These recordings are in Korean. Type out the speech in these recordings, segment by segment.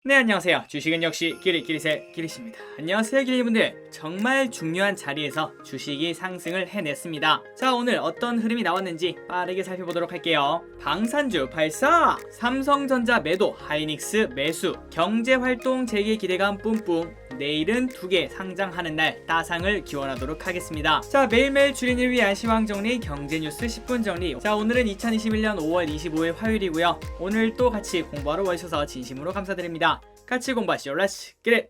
네, 안녕하세요. 주식은 역시 기리기리세 기리씨입니다. 안녕하세요, 기리분들. 정말 중요한 자리에서 주식이 상승을 해냈습니다. 자, 오늘 어떤 흐름이 나왔는지 빠르게 살펴보도록 할게요. 방산주 발사! 삼성전자 매도, 하이닉스 매수, 경제활동 재개 기대감 뿜뿜. 내일은 2개 상장하는 날 따상을 기원하도록 하겠습니다. 자, 매일매일 주린이를 위한 시황정리, 경제뉴스 10분 정리. 자, 오늘은 2021년 5월 25일 화요일이고요. 오늘 또 같이 공부하러 와주셔서 진심으로 감사드립니다. 같이 공부하시죠. Let's get it!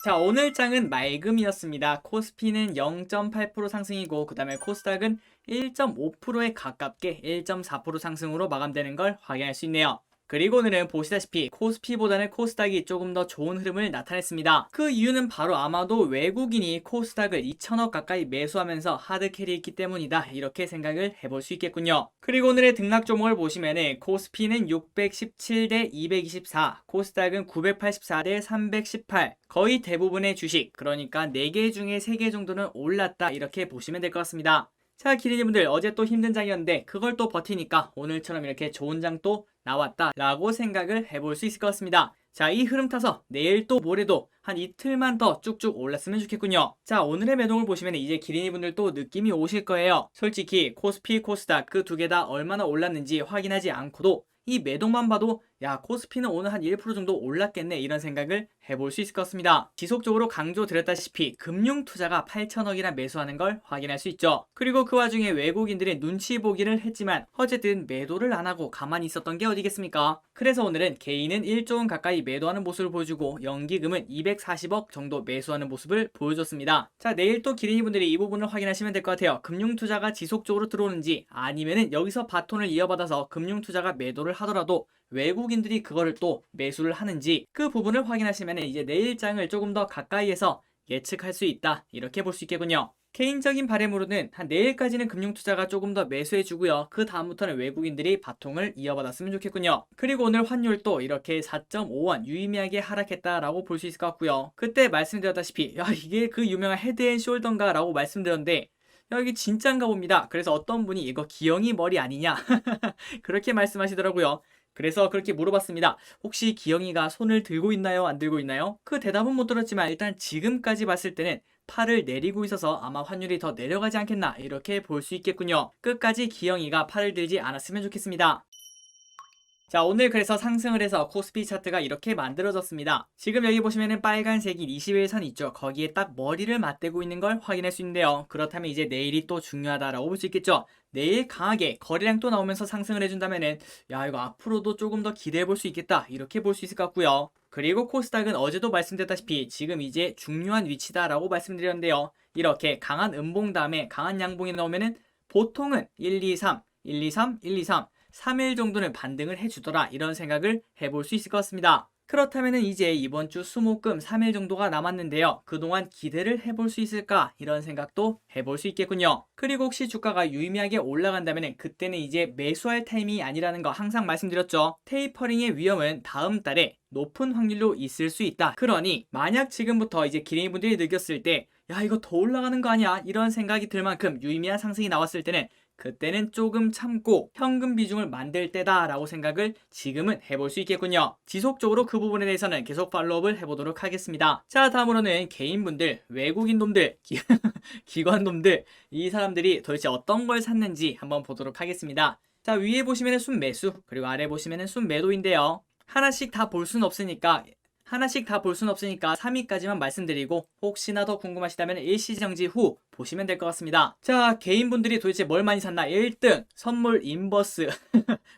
자, 오늘 장은 맑음이었습니다. 코스피는 0.8% 상승이고 그 다음에 코스닥은 1.5%에 가깝게 1.4% 상승으로 마감되는 걸 확인할 수 있네요. 그리고 오늘은 보시다시피 코스피보다는 코스닥이 조금 더 좋은 흐름을 나타냈습니다. 그 이유는 바로 아마도 외국인이 코스닥을 2천억 가까이 매수하면서 하드캐리했기 때문이다, 이렇게 생각을 해볼 수 있겠군요. 그리고 오늘의 등락 종목을 보시면은 코스피는 617 대 224, 코스닥은 984 대 318, 거의 대부분의 주식, 그러니까 4개 중에 3개 정도는 올랐다, 이렇게 보시면 될 것 같습니다. 자, 기린이분들, 어제 또 힘든 장이었는데 그걸 또 버티니까 오늘처럼 이렇게 좋은 장 또 나왔다 라고 생각을 해볼 수 있을 것 같습니다. 자, 이 흐름 타서 내일 또 모레도 한 이틀만 더 쭉쭉 올랐으면 좋겠군요. 자, 오늘의 매동을 보시면 이제 기린이분들 또 느낌이 오실 거예요. 솔직히 코스피, 코스닥 그 2개 다 얼마나 올랐는지 확인하지 않고도 이 매동만 봐도 야, 코스피는 오늘 한 1% 정도 올랐겠네, 이런 생각을 해볼 수 있을 것 같습니다. 지속적으로 강조드렸다시피 금융투자가 8천억이나 매수하는 걸 확인할 수 있죠. 그리고 그 와중에 외국인들이 눈치 보기를 했지만 어쨌든 매도를 안 하고 가만히 있었던 게 어디겠습니까? 그래서 오늘은 개인은 1조 원 가까이 매도하는 모습을 보여주고 연기금은 240억 정도 매수하는 모습을 보여줬습니다. 자, 내일 또 기린이분들이 이 부분을 확인하시면 될 것 같아요. 금융투자가 지속적으로 들어오는지 아니면은 여기서 바톤을 이어받아서 금융투자가 매도를 하더라도 외국인들이 그거를 또 매수를 하는지 그 부분을 확인하시면 이제 내일장을 조금 더 가까이에서 예측할 수 있다, 이렇게 볼 수 있겠군요. 개인적인 바람으로는 한 내일까지는 금융투자가 조금 더 매수해주고요. 그 다음부터는 외국인들이 바통을 이어받았으면 좋겠군요. 그리고 오늘 환율도 이렇게 4.5원 유의미하게 하락했다라고 볼 수 있을 것 같고요. 그때 말씀드렸다시피 야, 이게 그 유명한 헤드앤숄더인가 라고 말씀드렸는데 야, 이게 진짠가 봅니다. 그래서 어떤 분이 이거 기영이 머리 아니냐 그렇게 말씀하시더라고요. 그래서 그렇게 물어봤습니다. 혹시 기영이가 손을 들고 있나요? 안 들고 있나요? 그 대답은 못 들었지만 일단 지금까지 봤을 때는 팔을 내리고 있어서 아마 환율이 더 내려가지 않겠나, 이렇게 볼 수 있겠군요. 끝까지 기영이가 팔을 들지 않았으면 좋겠습니다. 자, 오늘 그래서 상승을 해서 코스피 차트가 이렇게 만들어졌습니다. 지금 여기 보시면은 빨간색이 21선 있죠. 거기에 딱 머리를 맞대고 있는 걸 확인할 수 있는데요. 그렇다면 이제 내일이 또 중요하다라고 볼 수 있겠죠. 내일 강하게 거래량 또 나오면서 상승을 해준다면은 야, 이거 앞으로도 조금 더 기대해 볼 수 있겠다, 이렇게 볼 수 있을 것 같고요. 그리고 코스닥은 어제도 말씀드렸다시피 지금 이제 중요한 위치다라고 말씀드렸는데요. 이렇게 강한 음봉 다음에 강한 양봉이 나오면은 보통은 1, 2, 3, 1, 2, 3, 1, 2, 3 3일 정도는 반등을 해주더라, 이런 생각을 해볼 수 있을 것 같습니다. 그렇다면 이제 이번 주 수목금 3일 정도가 남았는데요. 그동안 기대를 해볼 수 있을까, 이런 생각도 해볼 수 있겠군요. 그리고 혹시 주가가 유의미하게 올라간다면 그때는 이제 매수할 타이밍이 아니라는 거 항상 말씀드렸죠. 테이퍼링의 위험은 다음 달에 높은 확률로 있을 수 있다. 그러니 만약 지금부터 이제 기린이분들이 느꼈을 때 야, 이거 더 올라가는 거 아니야, 이런 생각이 들 만큼 유의미한 상승이 나왔을 때는 그때는 조금 참고 현금 비중을 만들 때다 라고 생각을 지금은 해볼 수 있겠군요. 지속적으로 그 부분에 대해서는 계속 팔로우업을 해보도록 하겠습니다. 자, 다음으로는 개인분들, 외국인 놈들, 기관 놈들, 이 사람들이 도대체 어떤 걸 샀는지 한번 보도록 하겠습니다. 자, 위에 보시면은 순매수, 그리고 아래 보시면은 순매도인데요. 하나씩 다 볼 순 없으니까 3위까지만 말씀드리고 혹시나 더 궁금하시다면 일시정지 후 보시면 될 것 같습니다. 자, 개인분들이 도대체 뭘 많이 샀나? 1등 선물 인버스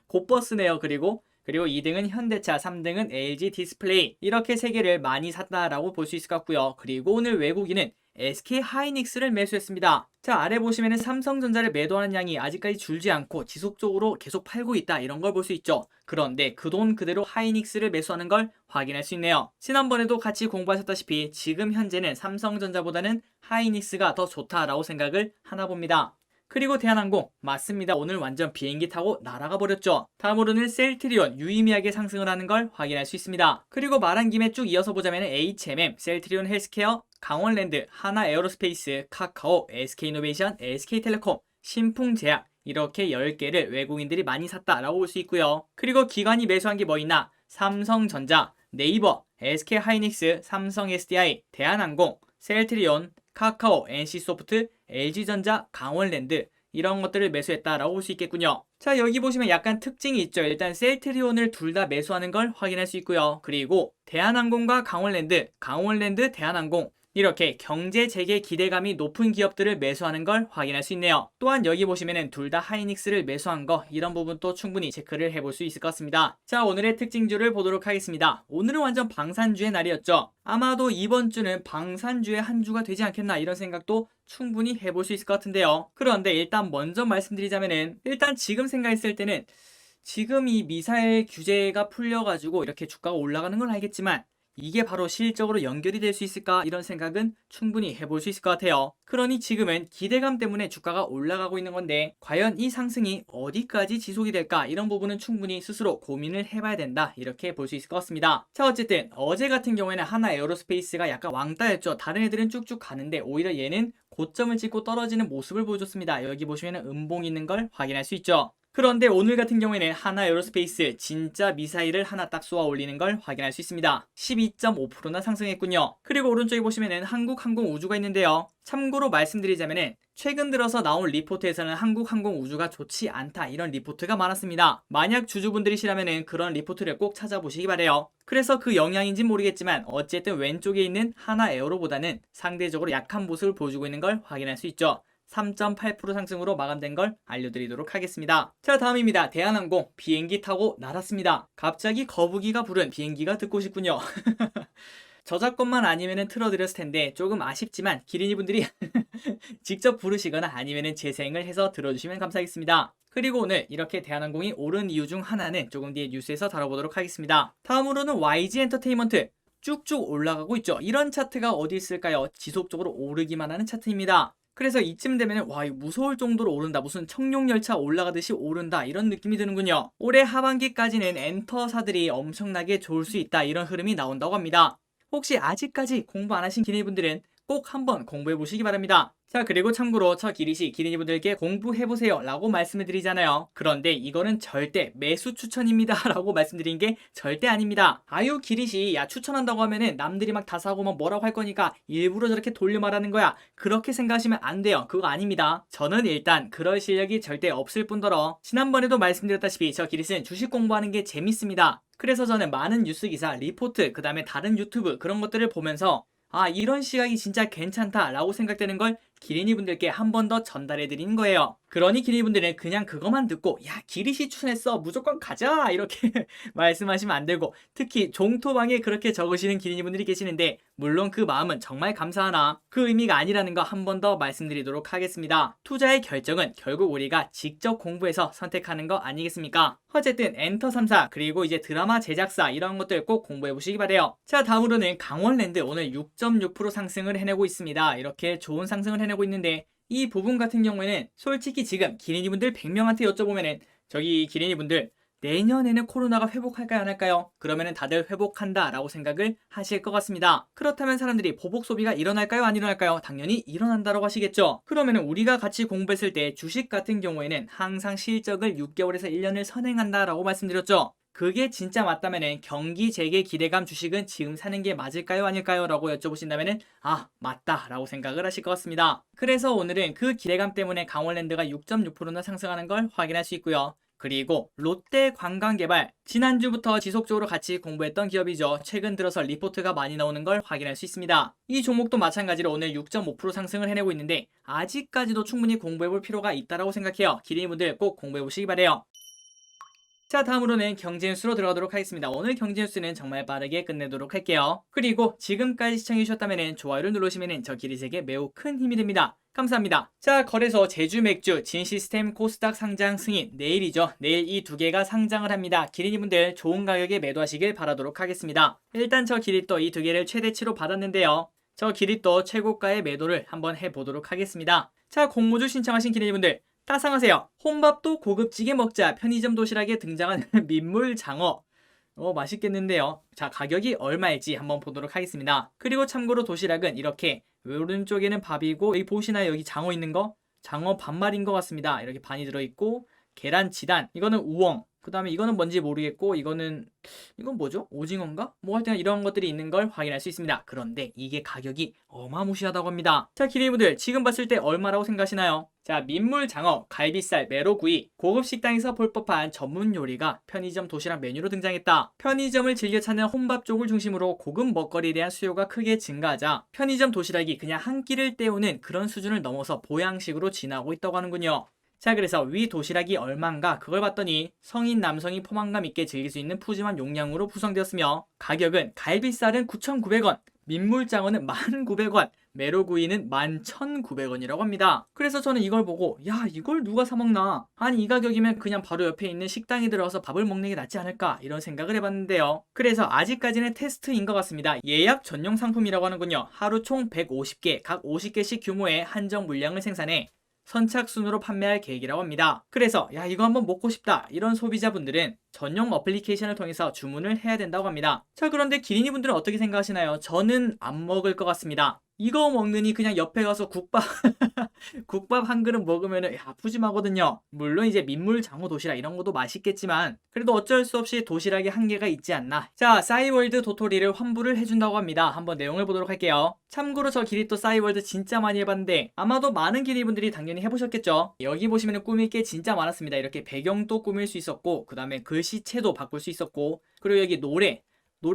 곧버스네요. 그리고 2등은 현대차, 3등은 LG 디스플레이, 이렇게 3개를 많이 샀다라고 볼 수 있을 것 같고요. 그리고 오늘 외국인은 SK 하이닉스를 매수했습니다. 자, 아래 보시면은 삼성전자를 매도하는 양이 아직까지 줄지 않고 지속적으로 계속 팔고 있다, 이런 걸 볼 수 있죠. 그런데 그 돈 그대로 하이닉스를 매수하는 걸 확인할 수 있네요. 지난번에도 같이 공부하셨다시피 지금 현재는 삼성전자보다는 하이닉스가 더 좋다라고 생각을 하나 봅니다. 그리고 대한항공, 맞습니다. 오늘 완전 비행기 타고 날아가 버렸죠. 다음으로는 셀트리온, 유의미하게 상승을 하는 걸 확인할 수 있습니다. 그리고 말한 김에 쭉 이어서 보자면 HMM, 셀트리온 헬스케어, 강원랜드, 하나에어로스페이스, 카카오, SK이노베이션, SK텔레콤, 신풍제약, 이렇게 10개를 외국인들이 많이 샀다라고 볼 수 있고요. 그리고 기관이 매수한 게 뭐 있나? 삼성전자, 네이버, SK하이닉스, 삼성 SDI, 대한항공, 셀트리온, 카카오, NC소프트, LG전자, 강원랜드 이런 것들을 매수했다라고 볼 수 있겠군요. 자, 여기 보시면 약간 특징이 있죠. 일단 셀트리온을 둘 다 매수하는 걸 확인할 수 있고요. 그리고 대한항공과 강원랜드, 대한항공 이렇게 경제 재개 기대감이 높은 기업들을 매수하는 걸 확인할 수 있네요. 또한 여기 보시면은 둘 다 하이닉스를 매수한 거 이런 부분도 충분히 체크를 해볼 수 있을 것 같습니다. 자, 오늘의 특징주를 보도록 하겠습니다. 오늘은 완전 방산주의 날이었죠. 아마도 이번 주는 방산주의 한 주가 되지 않겠나 이런 생각도 충분히 해볼 수 있을 것 같은데요. 그런데 일단 먼저 말씀드리자면은 일단 지금 생각했을 때는 지금 이 미사일 규제가 풀려가지고 이렇게 주가가 올라가는 건 알겠지만 이게 바로 실적으로 연결이 될 수 있을까 이런 생각은 충분히 해볼 수 있을 것 같아요. 그러니 지금은 기대감 때문에 주가가 올라가고 있는 건데 과연 이 상승이 어디까지 지속이 될까 이런 부분은 충분히 스스로 고민을 해봐야 된다 이렇게 볼 수 있을 것 같습니다. 자, 어쨌든 어제 같은 경우에는 하나 에어로스페이스가 약간 왕따였죠. 다른 애들은 쭉쭉 가는데 오히려 얘는 고점을 찍고 떨어지는 모습을 보여줬습니다. 여기 보시면 음봉이 있는 걸 확인할 수 있죠. 그런데 오늘 같은 경우에는 하나 에어로스페이스 진짜 미사일을 하나 딱 쏘아 올리는 걸 확인할 수 있습니다. 12.5%나 상승했군요. 그리고 오른쪽에 보시면은 한국항공우주가 있는데요. 참고로 말씀드리자면은 최근 들어서 나온 리포트에서는 한국항공우주가 좋지 않다 이런 리포트가 많았습니다. 만약 주주분들이시라면은 그런 리포트를 꼭 찾아보시기 바래요. 그래서 그 영향인지 모르겠지만 어쨌든 왼쪽에 있는 하나 에어로보다는 상대적으로 약한 모습을 보여주고 있는 걸 확인할 수 있죠. 3.8% 상승으로 마감된 걸 알려드리도록 하겠습니다. 자, 다음입니다. 대한항공 비행기 타고 날았습니다. 갑자기 거북이가 부른 비행기가 듣고 싶군요. 저작권만 아니면은 틀어드렸을 텐데 조금 아쉽지만 기린이분들이 직접 부르시거나 아니면은 재생을 해서 들어주시면 감사하겠습니다. 그리고 오늘 이렇게 대한항공이 오른 이유 중 하나는 조금 뒤에 뉴스에서 다뤄보도록 하겠습니다. 다음으로는 YG 엔터테인먼트 쭉쭉 올라가고 있죠. 이런 차트가 어디 있을까요? 지속적으로 오르기만 하는 차트입니다. 그래서 이쯤 되면 와, 이거 무서울 정도로 오른다, 무슨 청룡열차 올라가듯이 오른다 이런 느낌이 드는군요. 올해 하반기까지는 엔터사들이 엄청나게 좋을 수 있다 이런 흐름이 나온다고 합니다. 혹시 아직까지 공부 안 하신 기린이분들은 꼭 한번 공부해 보시기 바랍니다. 자, 그리고 참고로 저 기릿이 기린이분들께 공부해보세요 라고 말씀을 드리잖아요. 그런데 이거는 절대 매수 추천입니다 라고 말씀드린 게 절대 아닙니다. 아유, 기릿이 야 추천한다고 하면은 남들이 막 다 사고 뭐 뭐라고 할 거니까 일부러 저렇게 돌려 말하는 거야, 그렇게 생각하시면 안 돼요. 그거 아닙니다. 저는 일단 그럴 실력이 절대 없을 뿐더러 지난번에도 말씀드렸다시피 저 기릿은 주식 공부하는 게 재밌습니다. 그래서 저는 많은 뉴스 기사, 리포트, 그 다음에 다른 유튜브 그런 것들을 보면서 아, 이런 시각이 진짜 괜찮다 라고 생각되는 걸 기린이분들께 한 번 더 전달해 드리는 거예요. 그러니 기린이분들은 그냥 그것만 듣고 야, 기릿이 추천했어 무조건 가자 이렇게 말씀하시면 안 되고, 특히 종토방에 그렇게 적으시는 기린이분들이 계시는데 물론 그 마음은 정말 감사하나 그 의미가 아니라는 거 한 번 더 말씀드리도록 하겠습니다. 투자의 결정은 결국 우리가 직접 공부해서 선택하는 거 아니겠습니까? 어쨌든 엔터 3사 그리고 이제 드라마 제작사 이런 것들 꼭 공부해 보시기 바래요. 자, 다음으로는 강원랜드 오늘 6.6% 상승을 해내고 있습니다. 이렇게 좋은 상승을 해내고 있는데 이 부분 같은 경우에는 솔직히 지금 기린이분들 100명한테 여쭤보면은 저기 기린이분들 내년에는 코로나가 회복할까요 안 할까요? 그러면은 다들 회복한다 라고 생각을 하실 것 같습니다. 그렇다면 사람들이 보복 소비가 일어날까요 안 일어날까요? 당연히 일어난다라고 하시겠죠. 그러면은 우리가 같이 공부했을 때 주식 같은 경우에는 항상 실적을 6개월에서 1년을 선행한다 라고 말씀드렸죠. 그게 진짜 맞다면은 경기 재개 기대감 주식은 지금 사는 게 맞을까요 아닐까요? 라고 여쭤보신다면은 아, 맞다 라고 생각을 하실 것 같습니다. 그래서 오늘은 그 기대감 때문에 강원랜드가 6.6%나 상승하는 걸 확인할 수 있고요. 그리고 롯데관광개발 지난주부터 지속적으로 같이 공부했던 기업이죠. 최근 들어서 리포트가 많이 나오는 걸 확인할 수 있습니다. 이 종목도 마찬가지로 오늘 6.5% 상승을 해내고 있는데 아직까지도 충분히 공부해볼 필요가 있다고 생각해요. 기린이분들 꼭 공부해보시기 바래요. 자, 다음으로는 경제뉴스로 들어가도록 하겠습니다. 오늘 경제뉴스는 정말 빠르게 끝내도록 할게요. 그리고 지금까지 시청해주셨다면 좋아요를 누르시면 저 기릿에게 매우 큰 힘이 됩니다. 감사합니다. 자, 거래소 제주맥주, 진시스템, 코스닥 상장 승인 내일이죠. 내일 이 두 개가 상장을 합니다. 기린이분들 좋은 가격에 매도하시길 바라도록 하겠습니다. 일단 저 기릿도 이 두 개를 최대치로 받았는데요. 저 기릿도 최고가의 매도를 한번 해보도록 하겠습니다. 자, 공모주 신청하신 기린이분들 따상하세요. 혼밥도 고급지게 먹자. 편의점 도시락에 등장한 민물장어. 맛있겠는데요. 자, 가격이 얼마일지 한번 보도록 하겠습니다. 그리고 참고로 도시락은 이렇게 오른쪽에는 밥이고 여기 보시나요? 여기 장어 있는 거? 장어 반말인 것 같습니다. 이렇게 반이 들어있고 계란 지단 이거는 우엉 그 다음에 이거는 뭔지 모르겠고 이건 뭐죠? 오징어인가? 뭐 하여튼 이런 것들이 있는 걸 확인할 수 있습니다. 그런데 이게 가격이 어마무시하다고 합니다. 자 기린이분들 지금 봤을 때 얼마라고 생각하시나요? 자 민물장어, 갈비살, 메로구이 고급 식당에서 볼 법한 전문 요리가 편의점 도시락 메뉴로 등장했다. 편의점을 즐겨 찾는 혼밥 쪽을 중심으로 고급 먹거리에 대한 수요가 크게 증가하자 편의점 도시락이 그냥 한 끼를 때우는 그런 수준을 넘어서 보양식으로 진화하고 있다고 하는군요. 자 그래서 위 도시락이 얼만가 그걸 봤더니 성인 남성이 포만감 있게 즐길 수 있는 푸짐한 용량으로 구성되었으며 가격은 갈비살은 9,900원, 민물장어는 1,900원, 메로구이는 11,900원이라고 합니다. 그래서 저는 이걸 보고 야 이걸 누가 사 먹나? 아니 이 가격이면 그냥 바로 옆에 있는 식당에 들어가서 밥을 먹는 게 낫지 않을까 이런 생각을 해봤는데요. 그래서 아직까지는 테스트인 것 같습니다. 예약 전용 상품이라고 하는군요. 하루 총 150개, 각 50개씩 규모의 한정 물량을 생산해 선착순으로 판매할 계획이라고 합니다. 그래서 야 이거 한번 먹고 싶다 이런 소비자분들은 전용 어플리케이션을 통해서 주문을 해야 된다고 합니다. 자 그런데 기린이 분들은 어떻게 생각하시나요? 저는 안 먹을 것 같습니다. 이거 먹느니 그냥 옆에 가서 국밥 국밥 한 그릇 먹으면 푸짐하거든요. 물론 이제 민물 장어 도시락 이런 것도 맛있겠지만 그래도 어쩔 수 없이 도시락에 한계가 있지 않나. 자 싸이월드 도토리를 환불을 해준다고 합니다. 한번 내용을 보도록 할게요. 참고로 저 기리 또 싸이월드 진짜 많이 해봤는데 아마도 많은 기리분들이 당연히 해보셨겠죠. 여기 보시면 꾸밀 게 진짜 많았습니다. 이렇게 배경도 꾸밀 수 있었고 그 다음에 글씨체도 바꿀 수 있었고 그리고 여기 노래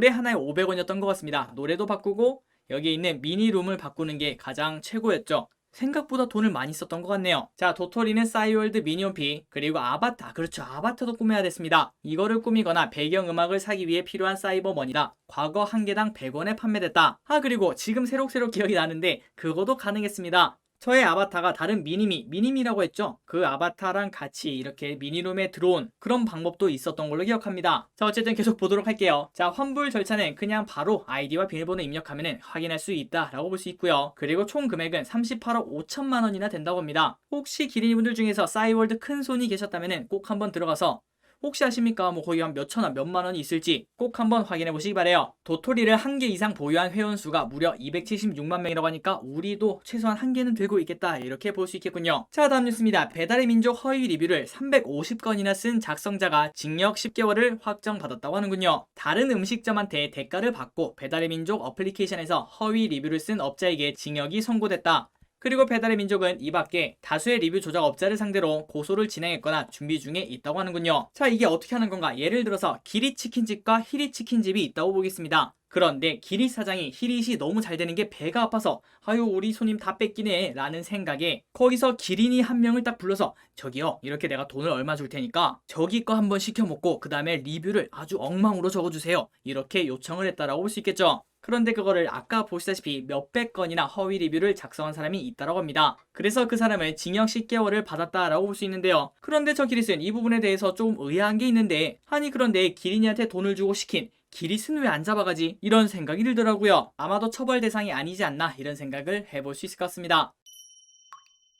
하나에 500원이었던 것 같습니다. 노래도 바꾸고 여기 있는 미니룸을 바꾸는 게 가장 최고였죠. 생각보다 돈을 많이 썼던 것 같네요. 자 도토리는 싸이월드 미니홈피 그리고 아바타 그렇죠 아바타도 꾸며야 됐습니다. 이거를 꾸미거나 배경음악을 사기 위해 필요한 사이버머니다. 과거 한 개당 100원에 판매됐다. 그리고 지금 새록새록 기억이 나는데 그거도 가능했습니다. 저의 아바타가 다른 미니미라고 했죠. 그 아바타랑 같이 이렇게 미니룸에 들어온 그런 방법도 있었던 걸로 기억합니다. 자 어쨌든 계속 보도록 할게요. 자 환불 절차는 그냥 바로 아이디와 비밀번호 입력하면 확인할 수 있다라고 볼 수 있고요. 그리고 총 금액은 38억 5천만 원이나 된다고 합니다. 혹시 기린이분들 중에서 싸이월드 큰 손이 계셨다면 꼭 한번 들어가서 혹시 아십니까? 뭐 거의 한 몇천 원, 몇만 원이 있을지 꼭 한번 확인해 보시기 바래요. 도토리를 한 개 이상 보유한 회원수가 무려 276만 명이라고 하니까 우리도 최소한 한 개는 들고 있겠다 이렇게 볼 수 있겠군요. 자 다음 뉴스입니다. 배달의 민족 허위 리뷰를 350건이나 쓴 작성자가 징역 10개월을 확정받았다고 하는군요. 다른 음식점한테 대가를 받고 배달의 민족 어플리케이션에서 허위 리뷰를 쓴 업자에게 징역이 선고됐다. 그리고 배달의 민족은 이 밖에 다수의 리뷰 조작 업자를 상대로 고소를 진행했거나 준비 중에 있다고 하는군요. 자 이게 어떻게 하는 건가? 예를 들어서 기리치킨집과 히리치킨집이 있다고 보겠습니다. 그런데 기리 사장이 히릿이 너무 잘 되는 게 배가 아파서 아유 우리 손님 다 뺏기네 라는 생각에 거기서 기린이 한 명을 딱 불러서 저기요 이렇게 내가 돈을 얼마 줄 테니까 저기 거 한번 시켜 먹고 그 다음에 리뷰를 아주 엉망으로 적어주세요 이렇게 요청을 했다라고 볼 수 있겠죠. 그런데 그거를 아까 보시다시피 몇백 건이나 허위 리뷰를 작성한 사람이 있다고 합니다. 그래서 그 사람은 징역 10개월을 받았다라고 볼 수 있는데요. 그런데 저 기릿은 이 부분에 대해서 조금 의아한 게 있는데 아니 그런데 기린이한테 돈을 주고 시킨 기릿은 왜 안 잡아가지? 이런 생각이 들더라고요. 아마도 처벌 대상이 아니지 않나 이런 생각을 해볼 수 있을 것 같습니다.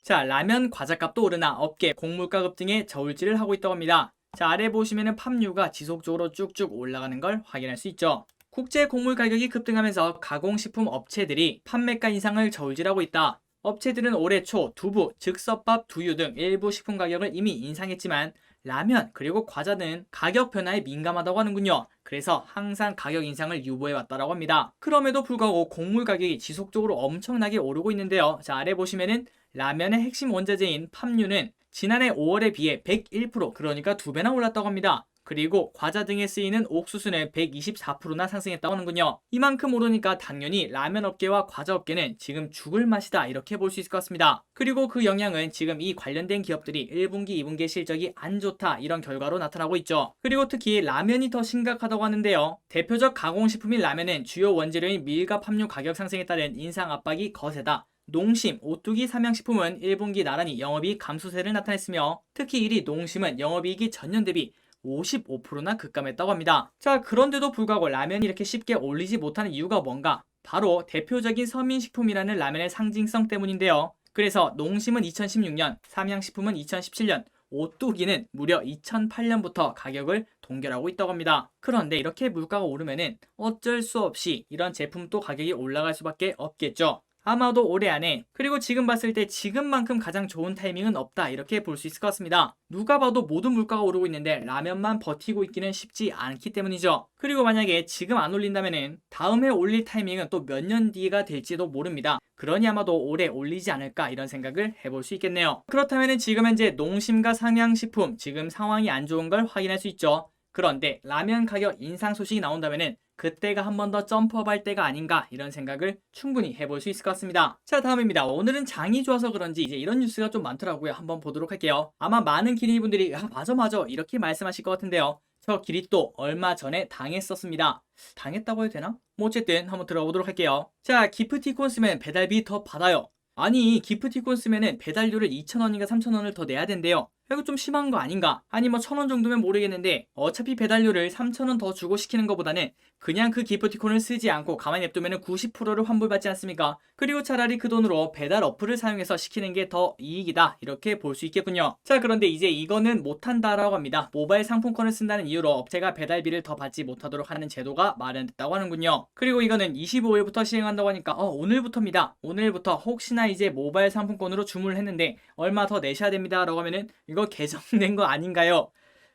자 라면 과자값도 오르나 업계 곡물가급 등의 저울질을 하고 있다고 합니다. 자 아래 보시면은 팜유가 지속적으로 쭉쭉 올라가는 걸 확인할 수 있죠. 국제 곡물 가격이 급등하면서 가공식품 업체들이 판매가 인상을 저울질하고 있다. 업체들은 올해 초 두부, 즉석밥, 두유 등 일부 식품 가격을 이미 인상했지만 라면 그리고 과자 등 가격 변화에 민감하다고 하는군요. 그래서 항상 가격 인상을 유보해왔다고 합니다. 그럼에도 불구하고 곡물 가격이 지속적으로 엄청나게 오르고 있는데요. 자 아래 보시면은 라면의 핵심 원자재인 팜유는 지난해 5월에 비해 101% 그러니까 2배나 올랐다고 합니다. 그리고 과자 등에 쓰이는 옥수수는 124%나 상승했다고 하는군요. 이만큼 오르니까 당연히 라면 업계와 과자 업계는 지금 죽을 맛이다 이렇게 볼 수 있을 것 같습니다. 그리고 그 영향은 지금 이 관련된 기업들이 1분기, 2분기 실적이 안 좋다 이런 결과로 나타나고 있죠. 그리고 특히 라면이 더 심각하다고 하는데요. 대표적 가공식품인 라면은 주요 원재료인 밀과 팜유 가격 상승에 따른 인상 압박이 거세다. 농심, 오뚜기, 삼양식품은 1분기 나란히 영업이익 감소세를 나타냈으며 특히 1위 농심은 영업이익이 전년 대비 55%나 급감했다고 합니다. 자 그런데도 불구하고 라면이 이렇게 쉽게 올리지 못하는 이유가 뭔가? 바로 대표적인 서민식품이라는 라면의 상징성 때문인데요. 그래서 농심은 2016년, 삼양식품은 2017년, 오뚜기는 무려 2008년부터 가격을 동결하고 있다고 합니다. 그런데 이렇게 물가가 오르면은 어쩔 수 없이 이런 제품도 가격이 올라갈 수밖에 없겠죠. 아마도 올해 안에, 그리고 지금 봤을 때 지금만큼 가장 좋은 타이밍은 없다 이렇게 볼 수 있을 것 같습니다. 누가 봐도 모든 물가가 오르고 있는데 라면만 버티고 있기는 쉽지 않기 때문이죠. 그리고 만약에 지금 안 올린다면은 다음에 올릴 타이밍은 또 몇 년 뒤가 될지도 모릅니다. 그러니 아마도 올해 올리지 않을까 이런 생각을 해볼 수 있겠네요. 그렇다면은 지금 현재 농심과 상향식품 지금 상황이 안 좋은 걸 확인할 수 있죠. 그런데 라면 가격 인상 소식이 나온다면은 그때가 한 번 더 점프업할 때가 아닌가 이런 생각을 충분히 해볼 수 있을 것 같습니다. 자, 다음입니다. 오늘은 장이 좋아서 그런지 이제 이런 뉴스가 좀 많더라고요. 한번 보도록 할게요. 아마 많은 기린이분들이 맞아 이렇게 말씀하실 것 같은데요. 저 기릿도 얼마 전에 당했었습니다. 당했다고 해도 되나? 뭐 어쨌든 한번 들어보도록 할게요. 자, 기프티콘 쓰면 배달비 더 받아요. 아니, 기프티콘 쓰면은 배달료를 2,000원인가 3,000원을 더 내야 된대요. 이거 좀 심한 거 아닌가? 아니 뭐 1,000원 정도면 모르겠는데 어차피 배달료를 3,000원 더 주고 시키는 것보다는 그냥 그 기프티콘을 쓰지 않고 가만히 냅두면 90%를 환불받지 않습니까? 그리고 차라리 그 돈으로 배달 어플을 사용해서 시키는 게 더 이익이다 이렇게 볼 수 있겠군요. 자, 그런데 이제 이거는 못한다라고 합니다. 모바일 상품권을 쓴다는 이유로 업체가 배달비를 더 받지 못하도록 하는 제도가 마련됐다고 하는군요. 그리고 이거는 25일부터 시행한다고 하니까 오늘부터입니다. 오늘부터 혹시나 이제 모바일 상품권으로 주문을 했는데 얼마 더 내셔야 됩니다 라고 하면은 이거 개정된 거 아닌가요?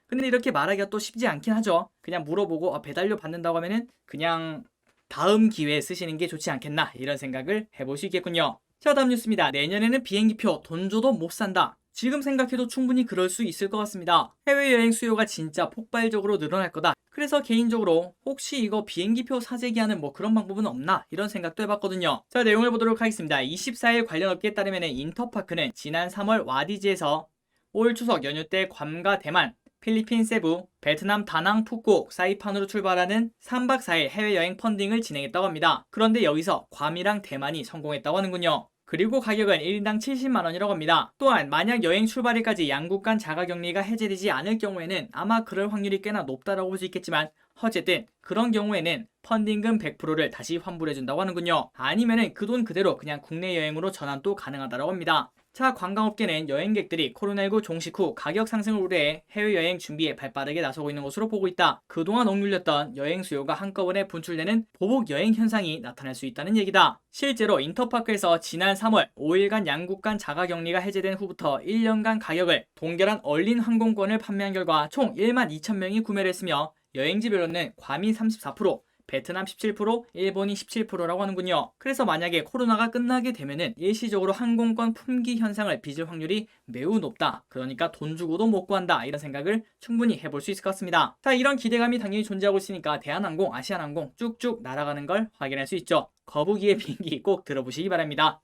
근데 이렇게 말하기가 또 쉽지 않긴 하죠. 그냥 물어보고 배달료 받는다고 하면은 그냥 다음 기회에 쓰시는 게 좋지 않겠나 이런 생각을 해볼 수 있겠군요. 자, 다음 뉴스입니다. 내년에는 비행기표 돈 줘도 못 산다. 지금 생각해도 충분히 그럴 수 있을 것 같습니다. 해외여행 수요가 진짜 폭발적으로 늘어날 거다. 그래서 개인적으로 혹시 이거 비행기표 사재기하는 뭐 그런 방법은 없나 이런 생각도 해봤거든요. 자, 내용을 보도록 하겠습니다. 24일 관련 업계에 따르면 인터파크는 지난 3월 와디즈에서 올 추석 연휴 때 괌과 대만, 필리핀 세부, 베트남 다낭 푸꾸옥, 사이판으로 출발하는 3박 4일 해외여행 펀딩을 진행했다고 합니다. 그런데 여기서 괌이랑 대만이 성공했다고 하는군요. 그리고 가격은 1인당 70만원이라고 합니다. 또한 만약 여행 출발일까지 양국 간 자가격리가 해제되지 않을 경우에는 아마 그럴 확률이 꽤나 높다라고 볼 수 있겠지만 어쨌든 그런 경우에는 펀딩금 100%를 다시 환불해준다고 하는군요. 아니면은 그 돈 그대로 그냥 국내 여행으로 전환도 가능하다고 합니다. 자, 관광업계는 여행객들이 코로나19 종식 후 가격 상승을 우려해 해외여행 준비에 발빠르게 나서고 있는 것으로 보고 있다. 그동안 억눌렸던 여행 수요가 한꺼번에 분출되는 보복 여행 현상이 나타날 수 있다는 얘기다. 실제로 인터파크에서 지난 3월 5일간 양국 간 자가격리가 해제된 후부터 1년간 가격을 동결한 얼린 항공권을 판매한 결과 총 1만 2천 명이 구매를 했으며 여행지별로는 괌이 34%, 베트남 17%, 일본이 17%라고 하는군요. 그래서 만약에 코로나가 끝나게 되면은 일시적으로 항공권 품귀 현상을 빚을 확률이 매우 높다. 그러니까 돈 주고도 못 구한다. 이런 생각을 충분히 해볼 수 있을 것 같습니다. 자, 이런 기대감이 당연히 존재하고 있으니까 대한항공, 아시아나항공 쭉쭉 날아가는 걸 확인할 수 있죠. 거북이의 비행기 꼭 들어보시기 바랍니다.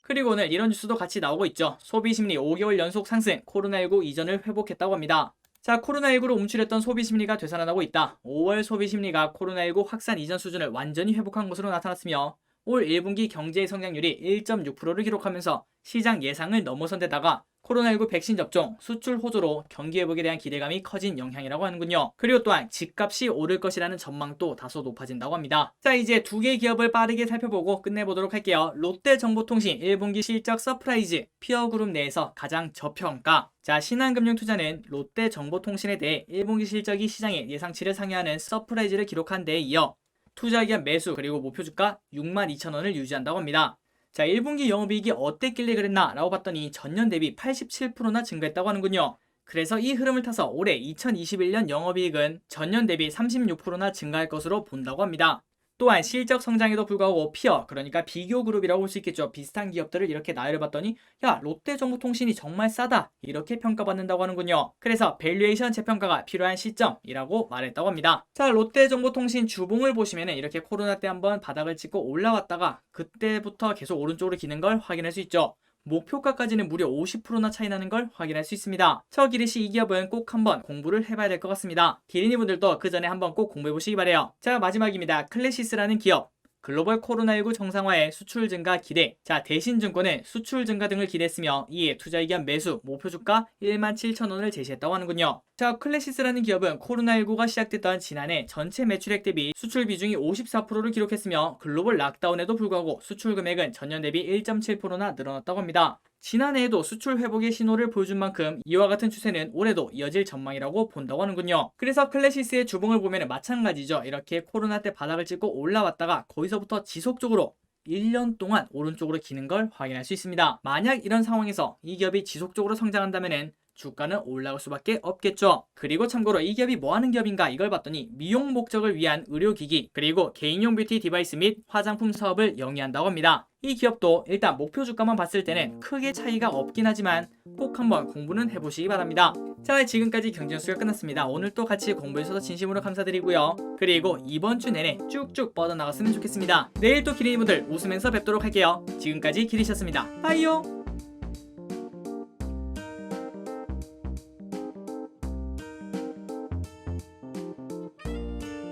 그리고 오늘 이런 뉴스도 같이 나오고 있죠. 소비심리 5개월 연속 상승, 코로나19 이전을 회복했다고 합니다. 자, 코로나19로 움츠렸던 소비심리가 되살아나고 있다. 5월 소비심리가 코로나19 확산 이전 수준을 완전히 회복한 것으로 나타났으며 올 1분기 경제 성장률이 1.6%를 기록하면서 시장 예상을 넘어선 데다가 코로나19 백신 접종, 수출 호조로 경기 회복에 대한 기대감이 커진 영향이라고 하는군요. 그리고 또한 집값이 오를 것이라는 전망도 다소 높아진다고 합니다. 자, 이제 두 개의 기업을 빠르게 살펴보고 끝내보도록 할게요. 롯데정보통신 1분기 실적 서프라이즈, 피어그룹 내에서 가장 저평가. 자, 신한금융투자는 롯데정보통신에 대해 1분기 실적이 시장의 예상치를 상회하는 서프라이즈를 기록한 데에 이어 투자기업 매수 그리고 목표주가 62,000원을 유지한다고 합니다. 자, 1분기 영업이익이 어땠길래 그랬나 라고 봤더니 전년 대비 87%나 증가했다고 하는군요. 그래서 이 흐름을 타서 올해 2021년 영업이익은 전년 대비 36%나 증가할 것으로 본다고 합니다. 또한 실적 성장에도 불구하고 피어, 그러니까 비교 그룹이라고 볼 수 있겠죠. 비슷한 기업들을 이렇게 나열해봤더니 야, 롯데정보통신이 정말 싸다 이렇게 평가받는다고 하는군요. 그래서 밸류에이션 재평가가 필요한 시점이라고 말했다고 합니다. 자, 롯데정보통신 주봉을 보시면 이렇게 코로나 때 한번 바닥을 찍고 올라왔다가 그때부터 계속 오른쪽으로 기는 걸 확인할 수 있죠. 목표가까지는 무려 50%나 차이 나는 걸 확인할 수 있습니다. 기리씨 이 기업은 꼭 한번 공부를 해봐야 될 것 같습니다. 기린이 분들도 그 전에 한번 꼭 공부해보시기 바래요. 자, 마지막입니다. 클래시스라는 기업. 글로벌 코로나19 정상화에 수출 증가 기대. 자, 대신증권은 수출 증가 등을 기대했으며 이에 투자의견 매수, 목표주가 17,000원을 제시했다고 하는군요. 자, 클래시스라는 기업은 코로나19가 시작됐던 지난해 전체 매출액 대비 수출 비중이 54%를 기록했으며 글로벌 락다운에도 불구하고 수출 금액은 전년 대비 1.7%나 늘어났다고 합니다. 지난해에도 수출 회복의 신호를 보여준 만큼 이와 같은 추세는 올해도 이어질 전망이라고 본다고 하는군요. 그래서 클래시스의 주봉을 보면 마찬가지죠. 이렇게 코로나 때 바닥을 찍고 올라왔다가 거기서부터 지속적으로 1년 동안 오른쪽으로 기는 걸 확인할 수 있습니다. 만약 이런 상황에서 이 기업이 지속적으로 성장한다면은 주가는 올라갈 수밖에 없겠죠. 그리고 참고로 이 기업이 뭐 하는 기업인가 이걸 봤더니 미용 목적을 위한 의료기기 그리고 개인용 뷰티 디바이스 및 화장품 사업을 영위한다고 합니다. 이 기업도 일단 목표 주가만 봤을 때는 크게 차이가 없긴 하지만 꼭 한번 공부는 해보시기 바랍니다. 자, 지금까지 경제뉴스가 끝났습니다. 오늘 또 같이 공부해주셔서 진심으로 감사드리고요. 그리고 이번 주 내내 쭉쭉 뻗어나갔으면 좋겠습니다. 내일 또 기린이분들 웃으면서 뵙도록 할게요. 지금까지 기린이셨습니다. 빠이요.